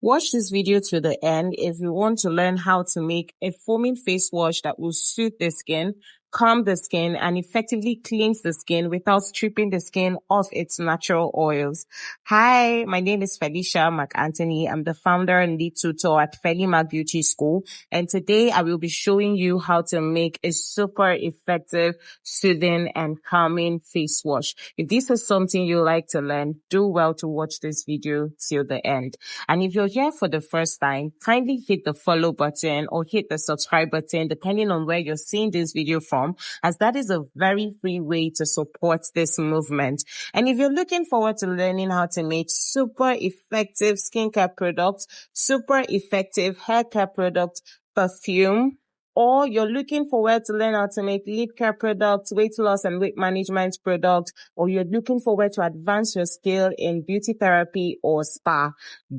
Watch this video to the end if you want to learn how to make a foaming face wash that will soothe the skin, calm the skin, and effectively cleanse the skin without stripping the skin of its natural oils. Hi, my name is Felicia McAnthony. I'm the founder and lead tutor at Felimac Beauty School. And today I will be showing you how to make a super effective, soothing, and calming face wash. If this is something you like to learn, do well to watch this video till the end. And if you're here for the first time, kindly hit the follow button or hit the subscribe button, depending on where you're seeing this video from, as that is a very free way to support this movement. And if you're looking forward to learning how to make super effective skincare products, super effective hair care products, perfume, or you're looking forward to learn how to make lip care products, weight loss and weight management products, or you're looking forward to advance your skill in beauty therapy or spa,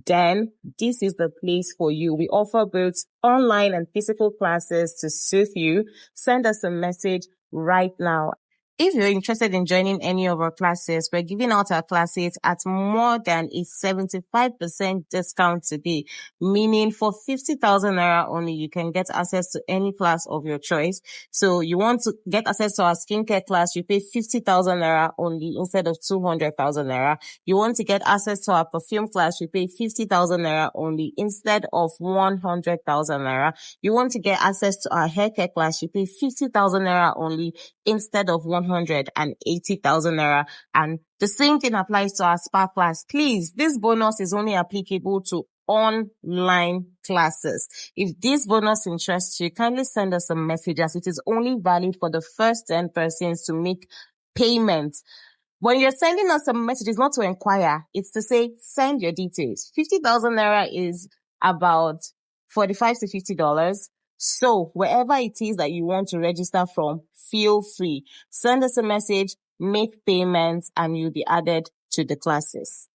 then this is the place for you. We offer both online and physical classes to suit you. Send us a message right now. If you're interested in joining any of our classes, we're giving out our classes at more than a 75% discount today, meaning for 50,000 naira only, you can get access to any class of your choice. So you want to get access to our skincare class, you pay 50,000 naira only instead of 200,000 naira. You want to get access to our perfume class, you pay 50,000 naira only instead of 100,000 naira. You want to get access to our hair care class, you pay 50,000 naira only instead of 180,000 naira. And the same thing applies to our spa class. Please, this bonus is only applicable to online classes. If this bonus interests you, kindly send us a message, as it is only valid for the first 10 persons to make payments. When you're sending us a message, it's not to inquire, it's to say, send your details. 50,000 naira is about $45 to $50. So wherever it is that you want to register from, feel free. Send us a message, make payments, and you'll be added to the classes.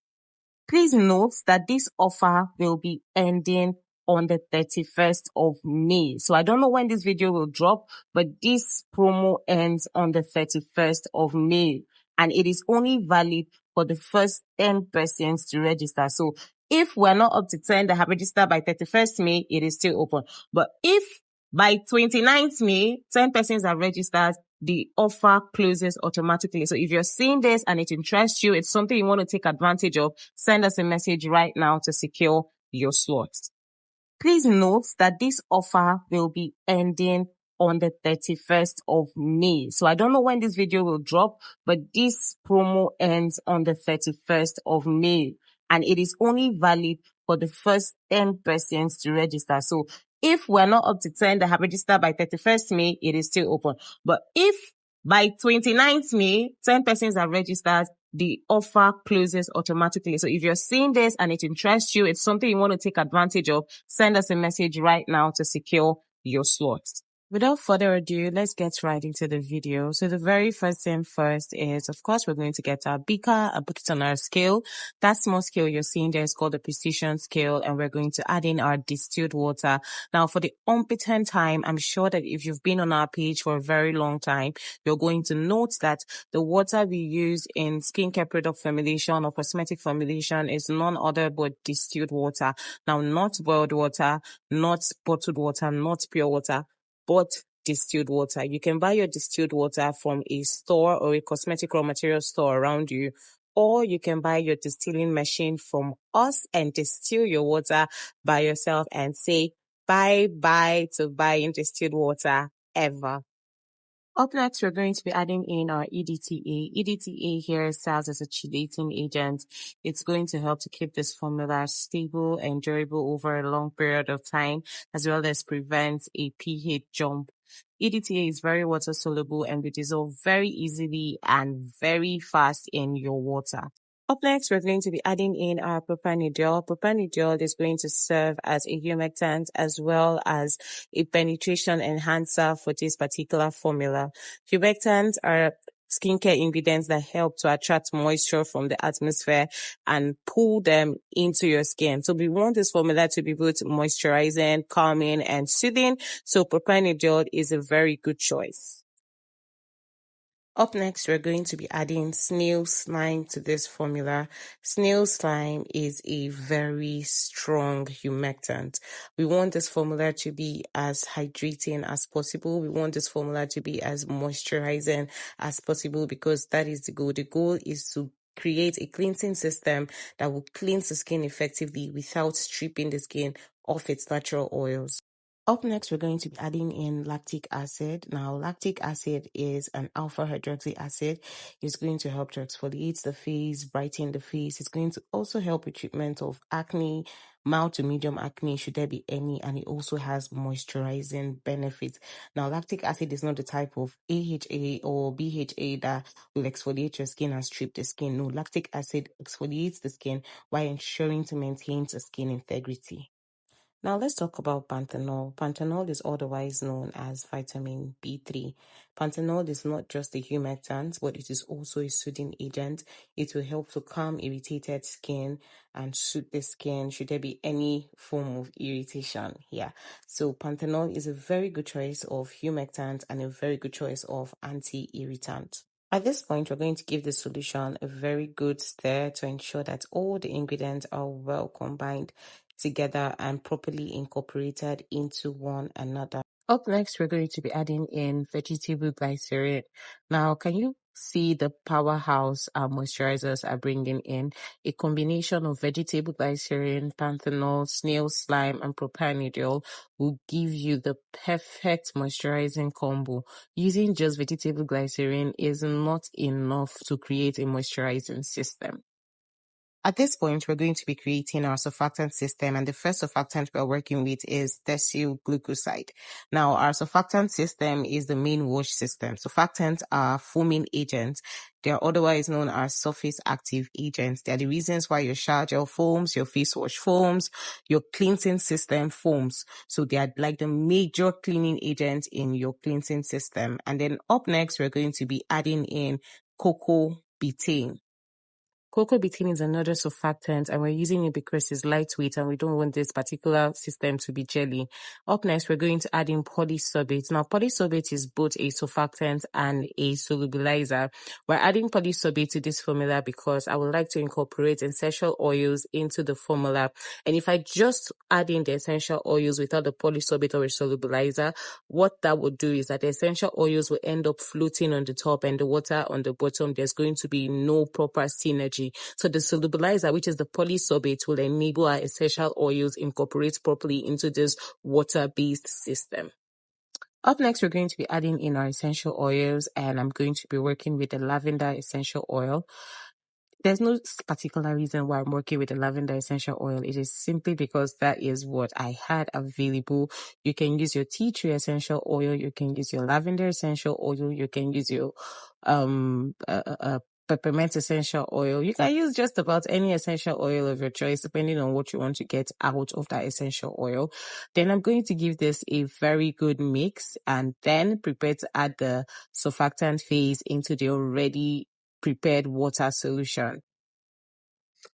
Please note that this offer will be ending on the 31st of May. So I don't know when this video will drop, but this promo ends on the 31st of May. And it is only valid for the first 10 persons to register. So if we're not up to 10 that have registered by 31st May, it is still open. But if by 29th May, 10 persons have registered, the offer closes automatically. So if you're seeing this and it interests you, it's something you want to take advantage of, send us a message right now to secure your slots. Please note that this offer will be ending on the 31st of May. So I don't know when this video will drop, but this promo ends on the 31st of May. And it is only valid for the first 10 persons to register. So if we're not up to 10 that have registered by 31st May, it is still open. But if by 29th May, 10 persons have registered, the offer closes automatically. So if you're seeing this and it interests you, it's something you want to take advantage of, send us a message right now to secure your slots. Without further ado, let's get right into the video. So the very first thing first is, of course, we're going to get our beaker and put it on our scale. That small scale you're seeing there is called the precision scale, and we're going to add in our distilled water. Now, for the unbeaten time, I'm sure that if you've been on our page for a very long time, you're going to note that the water we use in skincare product formulation or cosmetic formulation is none other but distilled water. Now, not boiled water, not bottled water, not pure water, but distilled water. You can buy your distilled water from a store or a cosmetic raw material store around you, or you can buy your distilling machine from us and distill your water by yourself and say bye-bye to buying distilled water ever. Up next, we're going to be adding in our EDTA. EDTA here serves as a chelating agent. It's going to help to keep this formula stable and durable over a long period of time, as well as prevent a pH jump. EDTA is very water soluble and will dissolve very easily and very fast in your water. Up next, we're going to be adding in our propanediol. Propanediol is going to serve as a humectant as well as a penetration enhancer for this particular formula. Humectants are skincare ingredients that help to attract moisture from the atmosphere and pull them into your skin. So we want this formula to be both moisturizing, calming, and soothing. So propanediol is a very good choice. Up next, we're going to be adding snail slime to this formula. Snail slime is a very strong humectant. We want this formula to be as hydrating as possible. We want this formula to be as moisturizing as possible because that is the goal. The goal is to create a cleansing system that will cleanse the skin effectively without stripping the skin of its natural oils. Up next, we're going to be adding in lactic acid. Now, lactic acid is an alpha hydroxy acid. It's going to help to exfoliate the face, brighten the face. It's going to also help with treatment of acne, mild to medium acne, should there be any, and it also has moisturizing benefits. Now, lactic acid is not the type of AHA or BHA that will exfoliate your skin and strip the skin. No, lactic acid exfoliates the skin while ensuring to maintain the skin integrity. Now let's talk about panthenol. Panthenol is otherwise known as vitamin B3. Panthenol is not just a humectant, but it is also a soothing agent. It will help to calm irritated skin and soothe the skin should there be any form of irritation here. So panthenol is a very good choice of humectant and a very good choice of anti-irritant. At this point, we're going to give the solution a very good stir to ensure that all the ingredients are well combined together and properly incorporated into one another. Up next, we're going to be adding in vegetable glycerin. Now, can you see the powerhouse our moisturizers are bringing in? A combination of vegetable glycerin, panthenol, snail slime, and propanediol will give you the perfect moisturizing combo. Using just vegetable glycerin is not enough to create a moisturizing system. At this point, we're going to be creating our surfactant system, and the first surfactant we're working with is decyl glucoside. Now, our surfactant system is the main wash system. Surfactants are foaming agents. They are otherwise known as surface active agents. They are the reasons why your shower gel foams, your face wash foams, your cleansing system foams. So they are like the major cleaning agent in your cleansing system. And then up next, we're going to be adding in cocoa betaine. Cocoa betaine is another surfactant, and we're using it because it's lightweight and we don't want this particular system to be jelly. Up next, we're going to add in polysorbate. Now, polysorbate is both a surfactant and a solubilizer. We're adding polysorbate to this formula because I would like to incorporate essential oils into the formula. And if I just add in the essential oils without the polysorbate or a solubilizer, what that would do is that the essential oils will end up floating on the top and the water on the bottom. There's going to be no proper synergy. So the solubilizer, which is the polysorbate, will enable our essential oils incorporate properly into this water-based system. Up next, we're going to be adding in our essential oils, and I'm going to be working with the lavender essential oil. There's no particular reason why I'm working with the lavender essential oil. It is simply because that is what I had available. You can use your tea tree essential oil. You can use your lavender essential oil. You can use your peppermint essential oil. You can use just about any essential oil of your choice, depending on what you want to get out of that essential oil. Then I'm going to give this a very good mix and then prepare to add the surfactant phase into the already prepared water solution.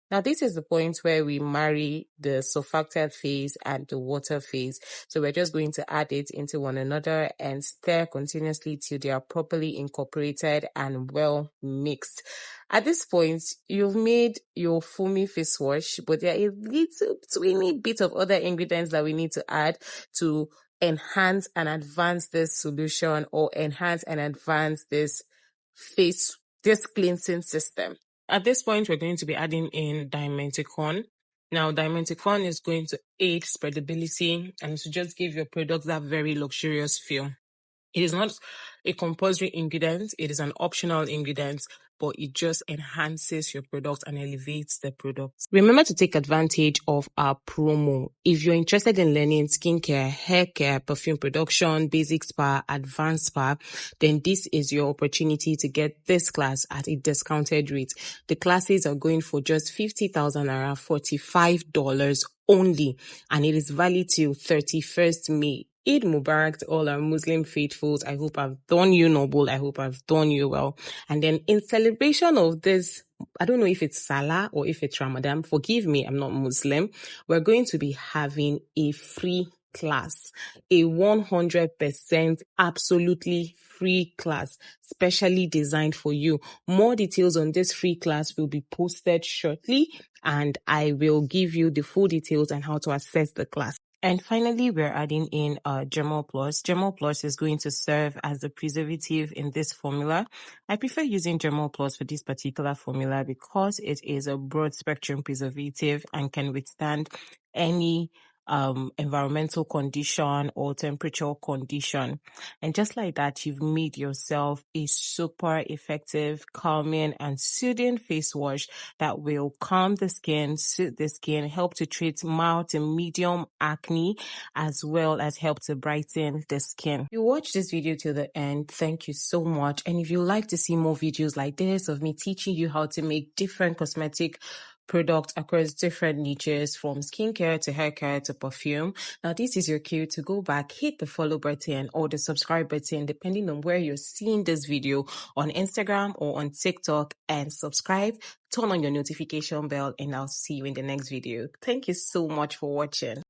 Now, this is the point where we marry the surfactant phase and the water phase. So we're just going to add it into one another and stir continuously till they are properly incorporated and well mixed. At this point, you've made your foamy face wash, but there are a little tiny bit of other ingredients that we need to add to enhance and advance this solution or enhance and advance this cleansing system. At this point, we're going to be adding in dimenticon. Now, dimenticon is going to aid spreadability and to just give your product that very luxurious feel. It is not a compulsory ingredient. It is an optional ingredient, but it just enhances your product and elevates the product. Remember to take advantage of our promo. If you're interested in learning skincare, hair care, perfume production, basic spa, advanced spa, then this is your opportunity to get this class at a discounted rate. The classes are going for just 50,000 naira, $45 only, and it is valid till 31st May. Eid Mubarak to all our Muslim faithfuls. I hope I've done you noble. I hope I've done you well. And then in celebration of this, I don't know if it's Salah or if it's Ramadan. Forgive me, I'm not Muslim. We're going to be having a free class, a 100% absolutely free class, specially designed for you. More details on this free class will be posted shortly, and I will give you the full details on how to access the class. And finally, we're adding in Germol Plus. Germol Plus is going to serve as the preservative in this formula. I prefer using Germol Plus for this particular formula because it is a broad spectrum preservative and can withstand any environmental condition or temperature condition. And just like that, you've made yourself a super effective, calming and soothing face wash that will calm the skin, soothe the skin, help to treat mild to medium acne, as well as help to brighten the skin. If you watch this video till the end, thank you so much. And if you like to see more videos like this of me teaching you how to make different cosmetic products across different niches, from skincare to hair care to perfume, now this is your cue to go back, hit the follow button or the subscribe button depending on where you're seeing this video, on Instagram or on TikTok, and subscribe, turn on your notification bell, and I'll see you in the next video. Thank you so much for watching.